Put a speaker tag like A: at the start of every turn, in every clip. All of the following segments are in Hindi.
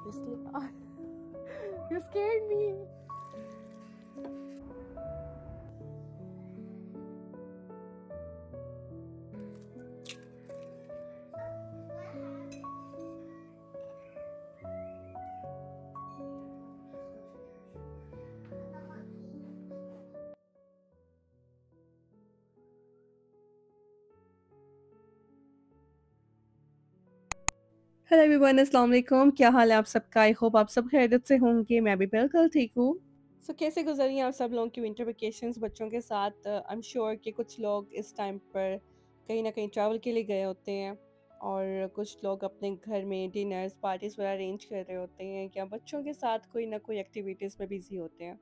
A: इसलिए you scared me. Hello everyone, अस्सलाम वालेकुम। क्या हाल है आप सबका? आई होप आप सब खैरियत से होंगे। मैं भी बिल्कुल ठीक हूँ। कैसे गुजरी हैं आप सब लोगों की विंटर वेकेशंस बच्चों के साथ? आई एम श्योर कि कुछ लोग इस टाइम पर कहीं ना कहीं ट्रैवल के लिए गए होते हैं और कुछ लोग अपने घर में डिनर्स पार्टीज़ वगैरह अरेंज कर रहे होते हैं या बच्चों के साथ कोई ना कोई एक्टिविटीज़ में बिजी होते हैं।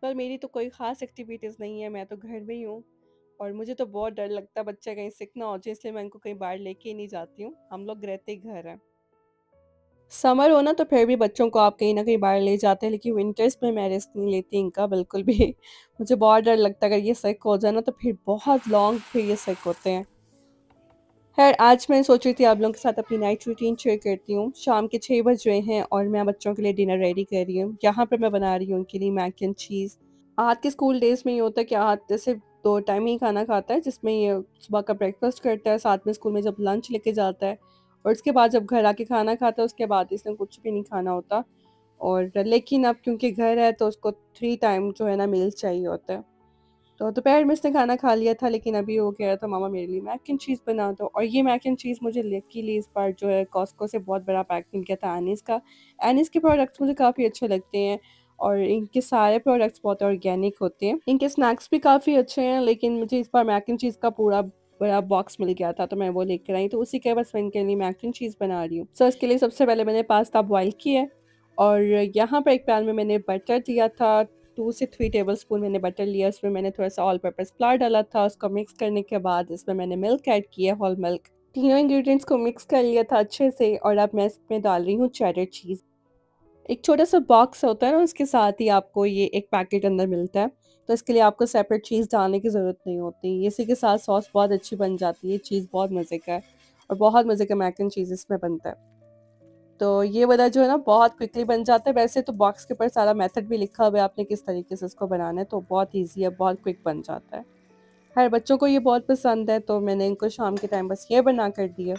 A: पर मेरी तो कोई ख़ास एक्टिविटीज़ नहीं है, मैं तो घर में ही हूँ और मुझे तो बहुत डर लगता है बच्चे कहीं सिक ना हो जाए, इसलिए मैं इनको कहीं बाहर लेके ही नहीं जाती हूँ। हम लोग रहते ही घर हैं। समर हो ना तो फिर भी बच्चों को आप कहीं न कहीं बाहर ले जाते हैं, लेकिन विंटर्स में मैं रिस्क नहीं लेती इनका बिल्कुल भी। मुझे बहुत डर लगता है अगर ये सिक हो जाए ना तो फिर बहुत लॉन्ग फिर ये सिक होते हैं। ख़ैर आज मैं सोच रही थी आप लोगों के साथ अपनी नाइट रूटीन शेयर करती हूँ। शाम के 6 बज रहे हैं और मैं बच्चों के लिए डिनर रेडी कर रही हूँ। यहाँ पर मैं बना रही हूँ उनके लिए मैक एंड चीज़। आहत के स्कूल डेज़ में ये होता है कि आहत जैसे 2 टाइम ही खाना खाता है, जिसमें ये सुबह का ब्रेकफ़ास्ट करता है, साथ में स्कूल में जब लंच लेके जाता है और उसके बाद जब घर आके खाना खाता है, उसके बाद इसने कुछ भी नहीं खाना होता। और लेकिन अब क्योंकि घर है तो उसको 3 टाइम जो है ना मील चाहिए होता है। तो दोपहर में इसने खाना खा लिया था, लेकिन अभी वो कह रहा था मामा मेरे लिए मैक एंड चीज़ बना दो, और ये मैक एंड चीज़ मुझे लकीली इस बार जो है कॉस्को से बहुत बड़ा पैक मिल गया था एनिस का। एनिस के प्रोडक्ट्स मुझे काफ़ी अच्छे लगते हैं और इनके सारे प्रोडक्ट्स बहुत ऑर्गेनिक होते हैं। इनके स्नैक्स भी काफ़ी अच्छे हैं, लेकिन मुझे इस बार मैक एंड चीज़ का पूरा बड़ा बॉक्स मिल गया था तो मैं वो लेकर आई, तो उसी के बस मैं इनके लिए मैक एंड चीज़ बना रही हूँ। सो इसके लिए सबसे पहले मैंने पास्ता बॉयल किया है और यहाँ पर एक पैन में मैंने बटर दिया था। 2 से 3 टेबलस्पून मैंने बटर लिया, उसमें मैंने थोड़ा-सा ऑल पर्पस फ्लावर डाला था, उसको मिक्स करने के बाद इसमें मैंने मिल्क ऐड किया, होल मिल्क। तीनों इंग्रीडिएंट्स को मिक्स कर लिया था अच्छे से और अब मैं इसमें डाल रही हूँ चेडर चीज़। एक छोटा-सा बॉक्स होता है ना, उसके साथ ही आपको ये एक पैकेट अंदर मिलता है, तो इसके लिए आपको सेपरेट चीज़ डालने की ज़रूरत नहीं होती। इसी के साथ सॉस बहुत अच्छी बन जाती है, चीज़ बहुत मज़े का है और बहुत मज़े का मैक एंड चीज़ इसमें बनता है। तो ये वाला जो है ना बहुत क्विकली बन जाता है। वैसे तो बॉक्स के ऊपर सारा मेथड भी लिखा हुआ है आपने किस तरीके से इसको बनाना है, तो बहुत ईज़ी है, बहुत क्विक बन जाता है। खैर बच्चों को ये बहुत पसंद है तो मैंने इनको शाम के टाइम बस ये बना कर दिया।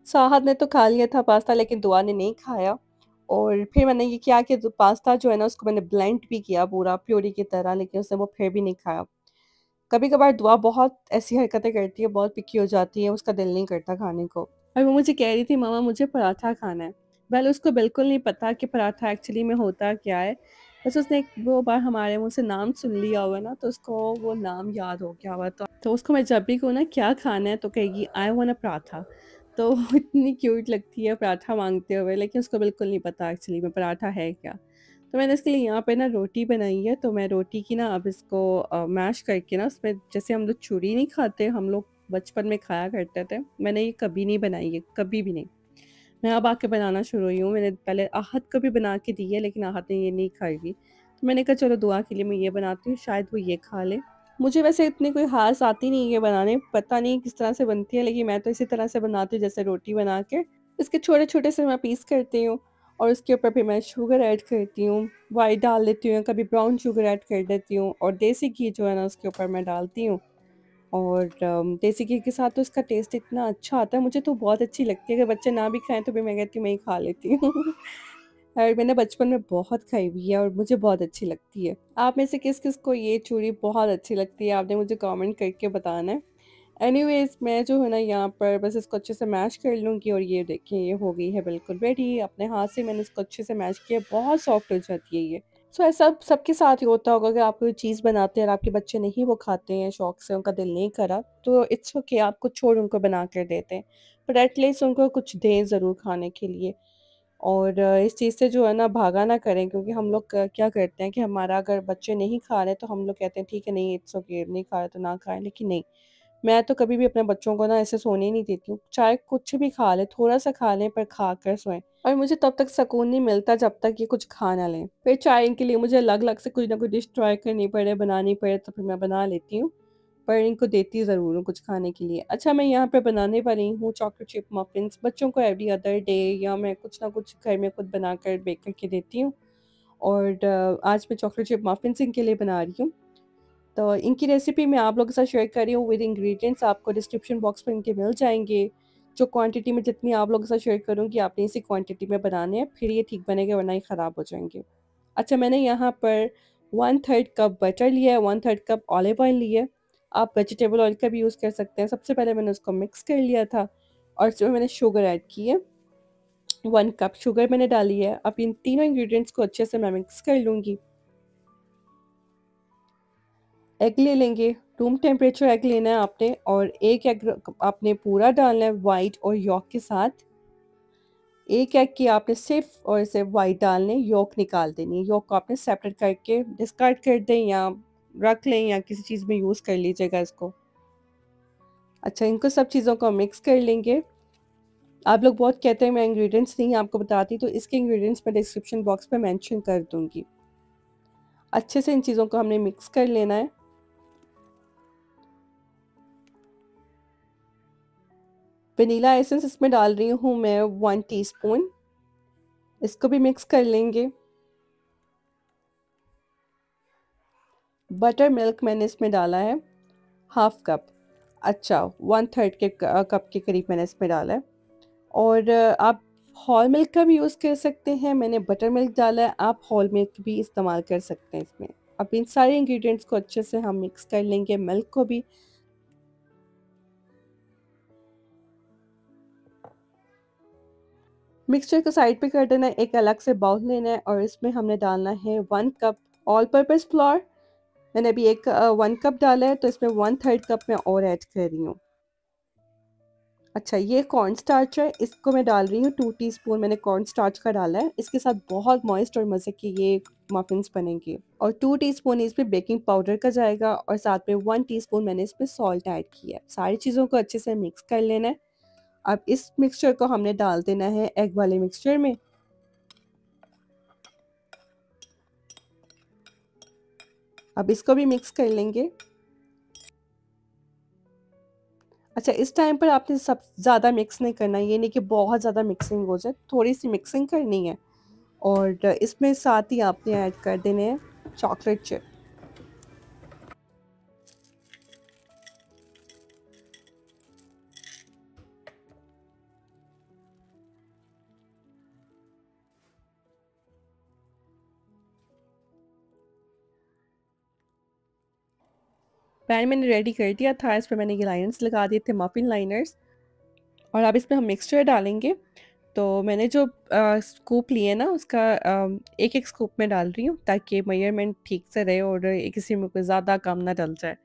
A: साहद ने तो खा लिया था पास्ता, लेकिन दुआ ने नहीं खाया और फिर मैंने ये किया कि पास्ता जो है ना उसको मैंने ब्लेंड भी किया पूरा प्यूरी की तरह, लेकिन उसने वो फिर भी नहीं खाया। कभी-कभार दुआ बहुत ऐसी हरकतें करती है, बहुत पिकी हो जाती है, उसका दिल नहीं करता खाने को। और वो मुझे कह रही थी मम्मा मुझे पराठा खाना है। वेल उसको बिल्कुल नहीं पता कि पराठा एक्चुअली में होता क्या है। बस उसने एक 2 बार हमारे मुँह से नाम सुन लिया हुआ है ना, तो उसको वो नाम याद हो गया हुआ है। तो उसको मैं जब भी कहूँ ना क्या खाना है तो कहेगी आई वांट अ पराठा। तो वो इतनी क्यूट लगती है पराठा माँगते हुए, लेकिन उसको बिल्कुल नहीं पता एक्चुअली में पराठा है क्या। तो मैंने इसके लिए यहाँ पे ना रोटी बनाई है, तो मैं रोटी की ना अब इसको मैश करके ना उसमें जैसे हम लोग चूरी नहीं खाते, हम लोग बचपन में खाया करते थे, मैंने ये कभी नहीं बनाई है, कभी भी नहीं। मैं अब आके बनाना शुरू हुई हूँ, मैंने पहले आहत को भी बना के दी है लेकिन आहत ने ये नहीं खाई थी। तो मैंने कहा चलो दुआ के लिए मैं ये बनाती हूँ, शायद वो ये खा ले। मुझे वैसे इतनी कोई ख़ास आती नहीं है बनाने, पता नहीं किस तरह से बनती है, लेकिन मैं तो इसी तरह से बनाती हूँ जैसे रोटी बना के। इसके छोटे-छोटे से मैं पीस करती हूँ और उसके ऊपर फिर मैं शुगर ऐड करती हूँ, व्हाइट डाल देती हूँ, कभी ब्राउन शुगर ऐड कर देती हूँ और देसी घी जो है ना उसके ऊपर मैं डालती हूँ। और देसी घी के साथ तो इसका टेस्ट इतना अच्छा आता है, मुझे तो बहुत अच्छी लगती है। अगर बच्चे ना भी खाएँ तो भी मैं कहती हूँ मैं ही खा लेती हूँ। और मैंने बचपन में बहुत खाई हुई है और मुझे बहुत अच्छी लगती है। आप में से किस-किस को ये चूरी बहुत अच्छी लगती है, आपने मुझे कमेंट करके बताना है। एनीवेज़ मैं जो है ना यहाँ पर बस इसको अच्छे से मैश कर लूँगी और ये देखिए ये हो गई है बिल्कुल रेडी। अपने हाथ से मैंने इसको अच्छे से मैश किया, बहुत सॉफ्ट हो जाती है ये। सो ऐसा सबके साथ ही होता होगा कि आप कोई चीज़ बनाते हैं और आपके बच्चे नहीं वो खाते हैं शौक से, उनका दिल नहीं करा, तो इट्स ओके, आप कुछ छोड़ उनको बना कर देते हैं। बट एटलीस्ट उनको कुछ दें ज़रूर खाने के लिए। और इस चीज़ से जो है ना भागा ना करें, क्योंकि हम लोग क्या करते हैं कि हमारा अगर बच्चे नहीं खा रहे तो हम लोग कहते हैं ठीक है, नहीं इट्स ओके, नहीं खा रहे तो ना खाएं। लेकिन नहीं, मैं तो कभी भी अपने बच्चों को ना ऐसे सोने ही नहीं देती हूँ, चाहे कुछ भी खा ले, थोड़ा सा खा लें पर खा कर सोएं। और मुझे तब तक सुकून नहीं मिलता जब तक ये कुछ खा ना लें। फिर चाहे इनके लिए मुझे अलग अलग से कुछ ना कुछ डिश ट्राई करनी पड़े, बनानी पड़े, तो फिर मैं बना लेती हूँ, पर इनको देती ज़रूर हूँ कुछ खाने के लिए। अच्छा, मैं यहाँ पे बनाने वाली हूँ चॉकलेट चिप मफ़िन्स बच्चों को एवरी अदर डे, या मैं कुछ ना कुछ घर में खुद बनाकर बेक करके देती हूँ। और आज मैं चॉकलेट चिप मफ़िन्स इनके लिए बना रही हूँ। तो इनकी रेसिपी मैं आप लोगों के साथ शेयर कर रही हूँ विद इंग्रेडिएंट्स, आपको डिस्क्रिप्शन बॉक्स में इनके मिल जाएँगे। जो क्वांटिटी में जितनी आप लोगों के साथ शेयर करूँगी, आपने इसी क्वांटिटी में बनाने हैं, फिर ये ठीक बनेंगे, वरना ये ख़राब हो जाएँगे। अच्छा, मैंने यहाँ पर 1/3 कप बटर लिया है, 1/3 कप ऑलिव ऑयल लिया है। आप वेजिटेबल ऑयल का भी यूज़ कर सकते हैं। सबसे पहले मैंने उसको मिक्स कर लिया था और इसमें मैंने शुगर ऐड की है। 1 कप शुगर मैंने डाली है। अब इन तीनों इंग्रीडिएंट्स को अच्छे से मैं मिक्स कर लूँगी। एग ले लेंगे, रूम टेम्परेचर एग लेना है आपने, और 1 एग आपने पूरा डालना है व्हाइट और यॉक के साथ। 1 एग की आपने सिर्फ़ और सिर्फ़ व्हाइट डालने, यॉक निकाल देनी है। यॉक को आपने सेपरेट करके डिस्कार्ड कर दें, या रख लें, या किसी चीज़ में यूज़ कर लीजिएगा इसको। अच्छा, इनको सब चीज़ों को मिक्स कर लेंगे। आप लोग बहुत कहते हैं मैं इंग्रीडिएंट्स नहीं आपको बताती, तो इसके इंग्रीडिएंट्स मैं डिस्क्रिप्शन बॉक्स में मेंशन कर दूँगी। अच्छे से इन चीज़ों को हमने मिक्स कर लेना है। वनीला एसेंस इसमें डाल रही हूँ मैं 1 टीस्पून। इसको भी मिक्स कर लेंगे। बटर मिल्क मैंने इसमें डाला है हाफ कप। अच्छा, 1/3 के कप के करीब मैंने इसमें डाला है। और आप होल मिल्क का भी यूज़ कर सकते हैं। मैंने बटर मिल्क डाला है, आप होल मिल्क भी इस्तेमाल कर सकते हैं इसमें। अब इन सारे इंग्रेडिएंट्स को अच्छे से हम मिक्स कर लेंगे, मिल्क को भी। मिक्सचर को साइड पे कर देना है, एक अलग से बाउल लेना है और इसमें हमने डालना है 1 कप ऑल पर्पस फ्लोर। मैंने अभी 1 कप डाला है, तो इसमें 1/3 कप मैं और ऐड कर रही हूँ। अच्छा, ये कॉर्न स्टार्च है, इसको मैं डाल रही हूँ 2 टीस्पून मैंने कॉर्न स्टार्च का डाला है। इसके साथ बहुत मॉइस्ट और मज़े के ये मफ़िन्स बनेंगे। और 2 टीस्पून इसमें बेकिंग पाउडर का जाएगा, और साथ में 1 टीस्पून मैंने इसमें सॉल्ट ऐड किया है। सारी चीज़ों को अच्छे से मिक्स कर लेना है। अब इस मिक्सचर को हमने डाल देना है एग वाले मिक्सचर में। अब इसको भी मिक्स कर लेंगे। अच्छा, इस टाइम पर आपने सब ज़्यादा मिक्स नहीं करना है, ये नहीं कि बहुत ज़्यादा मिक्सिंग हो जाए, थोड़ी-सी मिक्सिंग करनी है। और इसमें साथ ही आपने ऐड कर देने हैं चॉकलेट चिप। पैन मैंने रेडी कर दिया था, इस पे मैंने ये लाइनर्स लगा दिए थे, मफ़िन लाइनर्स। और अब इसमें हम मिक्सचर डालेंगे। तो मैंने जो स्कूप लिए ना, उसका एक-एक स्कूप में डाल रही हूँ, ताकि मेजरमेंट ठीक से रहे और किसी में कोई ज़्यादा कम ना डल जाए।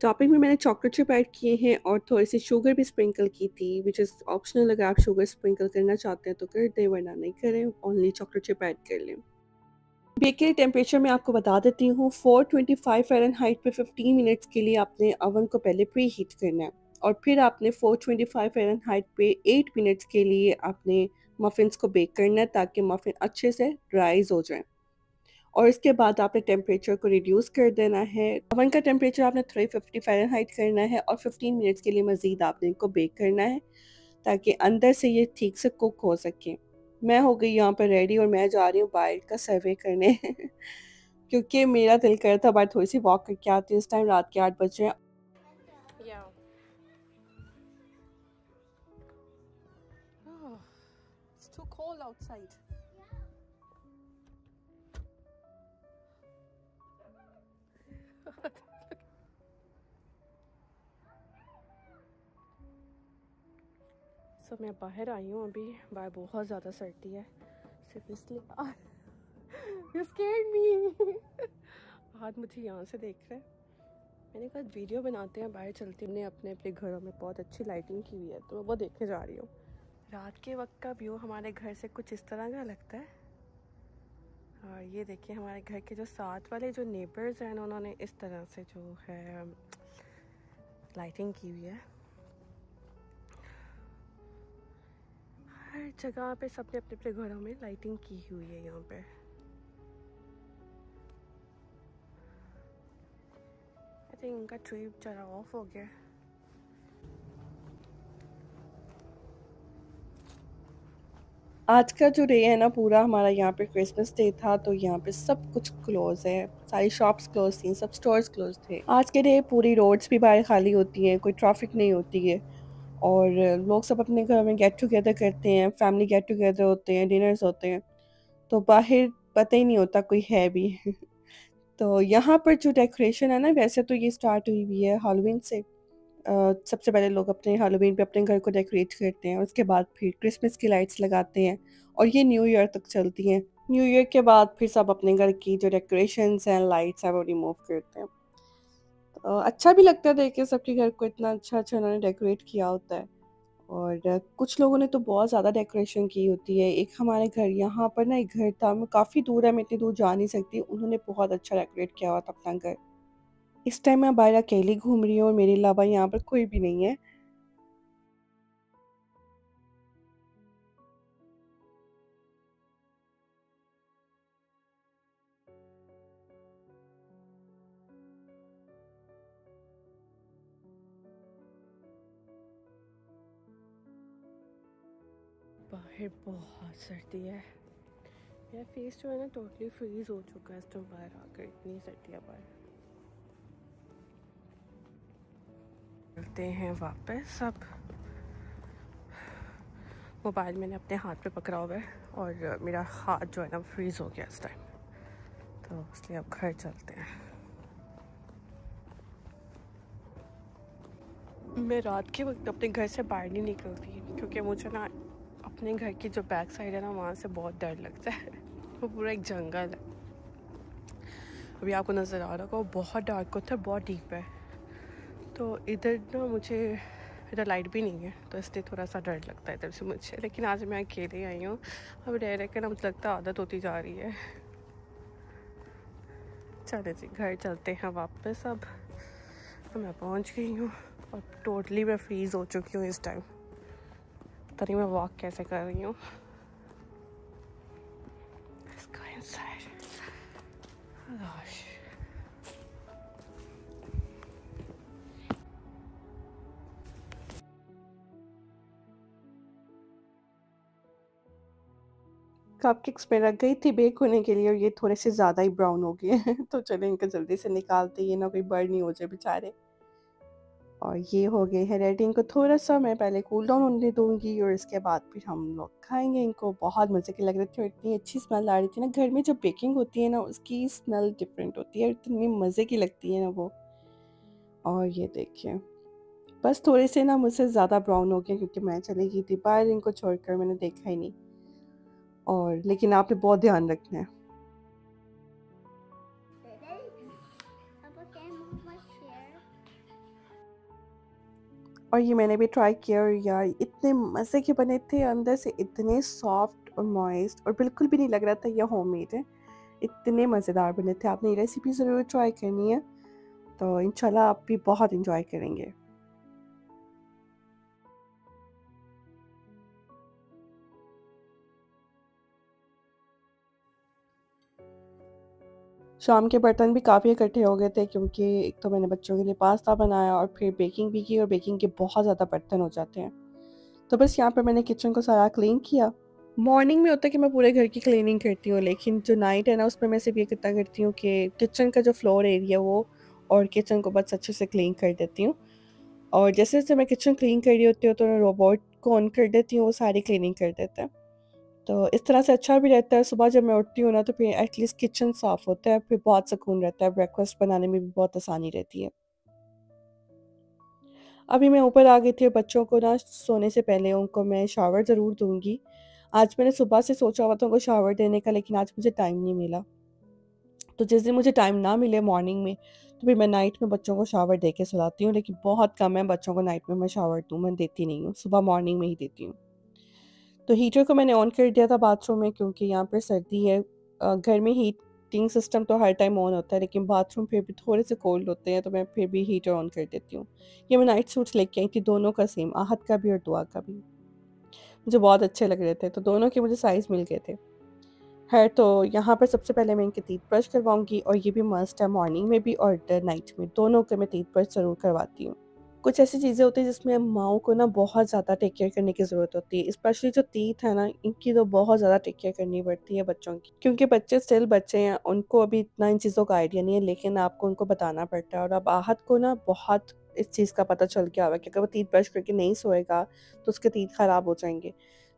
A: टॉपिंग में मैंने चॉकलेट चिप ऐड किए हैं और थोड़ी-सी शुगर भी स्प्रिंकल की थी, व्हिच इज़ ऑप्शनल। अगर आप शुगर स्प्रिंकल करना चाहते हैं तो कर दें, वरना नहीं करें, ओनली चॉकलेट चिप ऐड कर लें। बेकरी टेम्परेचर मैं आपको बता देती हूँ, 425 फ़ारेनहाइट पे 15 मिनट्स के लिए आपने ओवन को पहले प्री हीट करना है, और फिर आपने 425 फ़ारेनहाइट पे 8 मिनट्स के लिए आपने मफ़िन्स को बेक करना है, ताकि मफ़िन अच्छे से राइज़ हो जाएँ। और इसके बाद आपने टेम्परेचर को रिड्यूस कर देना है। ओवन का टेम्परेचर आपने 350 फ़ारेनहाइट करना है, और 15 मिनट्स के लिए मज़ीद आपने इनको बेक करना है, ताकि अंदर से ये ठीक से कुक हो सके। मैं हो गई यहाँ पर रेडी, और मैं जा रही हूँ बाहर का सर्वे करने क्योंकि मेरा दिल कर रहा था बाहर थोड़ी-सी वॉक करके आती हूँ। इस टाइम रात के 8 बज रहे हैं।
B: Yeah. Oh, it's too cold outside.
A: सो मैं बाहर आई हूँ अभी, बाहर बहुत ज़्यादा सर्दी है, सिर्फ इसलिए यू स्कैर्ड मी हाथ मुझे यहाँ से देख रहे हैं। मैंने कहा वीडियो बनाते हैं, बाहर चलते हैं। अपने अपने घरों में बहुत अच्छी लाइटिंग की हुई है, तो मैं वो देखने जा रही हूँ। रात के वक्त का व्यू हमारे घर से कुछ इस तरह का लगता है। और ये देखिए हमारे घर के जो साथ वाले जो नेबर्स हैं, उन्होंने इस तरह से जो है लाइटिंग की हुई है। हर जगह पे सबने अपने अपने घरों में लाइटिंग की हुई है। यहाँ पे आई थिंक उनका ट्री जरा ऑफ हो गया। आज का जो डे है ना पूरा हमारा, यहाँ पे क्रिसमस डे था, तो यहाँ पे सब कुछ क्लोज है, सारी शॉप्स क्लोज थी, सब स्टोर्स क्लोज थे। आज के डे पूरी रोड्स भी बाहर खाली होती हैं, कोई ट्रैफिक नहीं होती है, और लोग सब अपने घर में गेट टुगेदर करते हैं, फैमिली गेट टुगेदर होते हैं, डिनर्स होते हैं, तो बाहर पता ही नहीं होता कोई है भी तो यहाँ पर जो डेकोरेशन है ना, वैसे तो ये स्टार्ट हुई हुई है हैलोवीन से। सबसे पहले लोग अपने हैलोवीन पे अपने घर को डेकोरेट करते हैं, उसके बाद फिर क्रिसमस की लाइट्स लगाते हैं, और ये न्यू ईयर तक चलती हैं। न्यू ईयर के बाद फिर सब अपने घर की जो डेकोरेशंस हैं, लाइट्स हैं, वो रिमूव करते हैं। अच्छा भी लगता है देख के सबके घर को इतना अच्छा अच्छा उन्होंने डेकोरेट किया होता है। और कुछ लोगों ने तो बहुत ज़्यादा डेकोरेशन की होती है। एक हमारे घर यहाँ पर ना एक घर था, मैं काफ़ी दूर है, मैं इतनी दूर जा नहीं सकती, उन्होंने बहुत अच्छा डेकोरेट किया हुआ था अपना घर। इस टाइम मैं बाहर अकेली घूम रही हूँ और मेरे अलावा यहाँ पर कोई भी नहीं है। बाहर बहुत सर्दी है, मेरा फेस जो है ना टोटली फ्रीज हो चुका है इस टाइम बाहर आकर, इतनी सर्दी है बाहर। चलते हैं वापस। अब मोबाइल मैंने अपने हाथ पे पकड़ा हुआ है और मेरा हाथ जो है ना फ्रीज हो गया इस टाइम, तो इसलिए अब घर चलते हैं। मैं रात के वक्त अपने घर से बाहर नहीं निकलती, क्योंकि मुझे ना अपने घर की जो बैक साइड है ना, वहाँ से बहुत डर लगता है वो पूरा एक जंगल है। अभी आपको नज़र आ रहा होगा, वो बहुत डार्क होता है, बहुत डीप है, तो इधर ना मुझे इधर लाइट भी नहीं है, तो इसलिए थोड़ा सा डर लगता है इधर से मुझे। लेकिन आज मैं अकेले आई हूँ, अब डर है कि ना मुझे लगता है आदत होती जा रही है। चले जी घर चलते हैं वापस। अब मैं पहुँच गई हूँ और टोटली मैं फ्रीज़ हो चुकी हूँ इस टाइम। पता नहीं मैं वॉक कैसे कर रही हूँ। कपकेक्स में रख गई थी बेक होने के लिए, और ये थोड़े से ज़्यादा ही ब्राउन हो गए हैं तो चलो इनको जल्दी से निकालते हैं, ना कोई बर्न नहीं हो जाए बेचारे। और ये हो गए हैं रेडी, इनको थोड़ा सा मैं पहले कूल डाउन होने दूंगी, और इसके बाद फिर हम लोग खाएंगे इनको। बहुत मज़े के लग रहे थे और इतनी अच्छी स्मेल आ रही थी ना, घर में जब बेकिंग होती है ना उसकी स्मेल डिफरेंट होती है, इतनी मज़े की लगती है ना वो। और ये देखिए बस थोड़े से ना मुझसे ज़्यादा ब्राउन हो गए, क्योंकि मैं चली गई थी बाहर, इनको छोड़कर मैंने देखा ही नहीं। और लेकिन आपने बहुत ध्यान रखना है। और ये मैंने भी ट्राई किया, और यार इतने मज़े के बने थे, अंदर से इतने सॉफ्ट और मॉइस्ट, और बिल्कुल भी नहीं लग रहा था ये होममेड है। इतने मज़ेदार बने थे। आपने ये रेसिपी ज़रूर ट्राई करनी है, तो इंशाल्लाह आप भी बहुत इंजॉय करेंगे। शाम के बर्तन भी काफ़ी इकट्ठे हो गए थे, क्योंकि एक तो मैंने बच्चों के लिए पास्ता बनाया और फिर बेकिंग भी की, और बेकिंग के बहुत ज़्यादा बर्तन हो जाते हैं। तो बस यहाँ पर मैंने किचन को सारा क्लीन किया। मॉर्निंग में होता है कि मैं पूरे घर की क्लीनिंग करती हूँ, लेकिन जो नाइट है ना उसमें मैं सिर्फ ये कितना करती हूँ कि किचन का जो फ्लोर एरिया वो और किचन को बस अच्छे से क्लीन कर देती हूँ। और जैसे जैसे मैं किचन क्लीन कर रही होती हूँ, तो मैं रोबोट को ऑन कर देती हूँ, वो सारी क्लीनिंग कर देता है। तो इस तरह से अच्छा भी रहता है, सुबह जब मैं उठती हूँ ना तो फिर एटलीस्ट किचन साफ़ होता है, फिर बहुत सुकून रहता है, ब्रेकफास्ट बनाने में भी बहुत आसानी रहती है। अभी मैं ऊपर आ गई थी और बच्चों को ना सोने से पहले उनको मैं शावर ज़रूर दूँगी। आज मैंने सुबह से सोचा हुआ था उनको शावर देने का, लेकिन आज मुझे टाइम नहीं मिला। तो जिस दिन मुझे टाइम ना मिले मॉर्निंग में, तो फिर मैं नाइट में बच्चों को शावर दे के सुलाती हूँ, लेकिन बहुत कम है बच्चों को नाइट में मैं शावर दूँ, मैं देती नहीं हूँ, सुबह मॉर्निंग में ही देती हूँ। तो हीटर को मैंने ऑन कर दिया था बाथरूम में, क्योंकि यहाँ पर सर्दी है। घर में हीटिंग सिस्टम तो हर टाइम ऑन होता है, लेकिन बाथरूम फिर भी थोड़े से कोल्ड होते हैं, तो मैं फिर भी हीटर ऑन कर देती हूँ। ये मैं नाइट सूट्स लेके आई थी, दोनों का सेम, आहत का भी और दुआ का भी। मुझे बहुत अच्छे लग रहे थे, तो दोनों के मुझे साइज़ मिल गए थे। है तो यहाँ पर सबसे पहले मैं इनकी टीथ ब्रश करवाऊँगी, और ये भी मस्ट है मॉर्निंग में भी और नाइट में, दोनों के मैं टीथ ब्रश ज़रूर करवाती हूँ। कुछ ऐसी चीज़ें होती हैं जिसमें माँओं को ना बहुत ज़्यादा टेक केयर करने की ज़रूरत होती है, स्पेशली जो टीथ है ना, इनकी तो बहुत ज़्यादा टेक केयर करनी पड़ती है बच्चों की। क्योंकि बच्चे स्टिल बच्चे हैं, उनको अभी इतना इन चीज़ों का आइडिया नहीं है, लेकिन आपको उनको बताना पड़ता है। और अब आहत को ना बहुत इस चीज़ का पता चल गया हुआ है कि अगर वो टीथ ब्रश करके नहीं सोएगा, तो उसके टीथ खराब हो जाएँगे।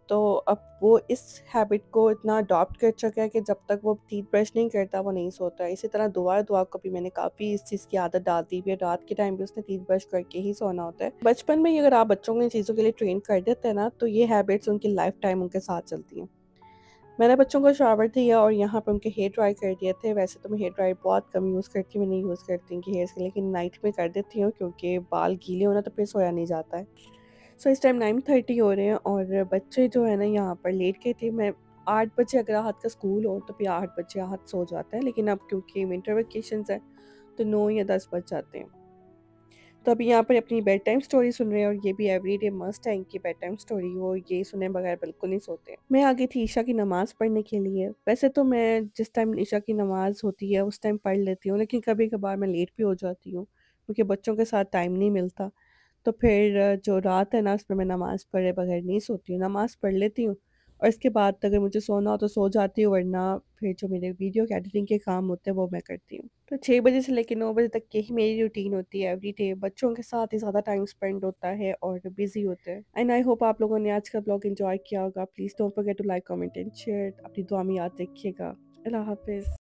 A: तो अब वो इस हैबिट को इतना अडॉप्ट कर चुका है कि जब तक वो टीथ ब्रश नहीं करता वो नहीं सोता है। इसी तरह दुआ को भी मैंने काफ़ी इस चीज़ की आदत डाल दी हुई है, रात के टाइम भी उसने टीथ ब्रश करके ही सोना होता है। बचपन में ही अगर आप बच्चों को इन चीज़ों के लिए ट्रेन कर देते हैं ना, तो ये हैबिट्स उनकी लाइफ टाइम उनके साथ चलती हैं। मैंने बच्चों को शावर दिया और यहाँ पे उनके हेयर ड्राई कर दिए थे। वैसे तो मैं हेयर ड्राई बहुत कम यूज़ करती हूँ, मैं नहीं यूज़ करती इनके हेयर्स के, लेकिन नाइट में कर देती हूँ क्योंकि बाल गीले हो ना तो फिर सोया नहीं जाता है। सो इस टाइम 9:30 हो रहे हैं और बच्चे जो है ना यहाँ पर लेट गए थे। मैं 8 बजे अगर आहत का स्कूल हो तो फिर 8 बजे आहत सो जाता है, लेकिन अब क्योंकि विंटर वेकेशंस है तो 9 या 10 बज जाते हैं। तो अभी यहाँ पर अपनी बेड टाइम स्टोरी सुन रहे हैं, और ये भी एवरीडे मस्ट है इनकी बेड टाइम स्टोरी, वो ये सुने बगैर बिल्कुल नहीं सोते। मैं आ गई थी ईशा की नमाज़ पढ़ने के लिए। वैसे तो मैं जिस टाइम ईशा की नमाज़ होती है उस टाइम पढ़ लेती हूँ, लेकिन कभी-कभार मैं लेट भी हो जाती हूँ क्योंकि बच्चों के साथ टाइम नहीं मिलता। तो फिर जो रात है ना उसमें मैं नमाज़ पढ़े बगैर नहीं सोती हूँ, नमाज़ पढ़ लेती हूँ और इसके बाद अगर मुझे सोना हो तो सो जाती हूँ, वरना फिर जो मेरे वीडियो के एडिटिंग के काम होते हैं वो मैं करती हूँ। तो 6 बजे से लेके 9 बजे तक की ही मेरी रूटीन होती है एवरीडे। बच्चों के साथ ही ज़्यादा टाइम स्पेंड होता है और बिज़ी होते हैं। एंड आई होप आप लोगों ने आज का ब्लॉग एन्जॉय किया होगा। Please don't forget to like, comment and share. अपनी दुआ में याद रखिएगा। अल्लाह हाफ़िज़।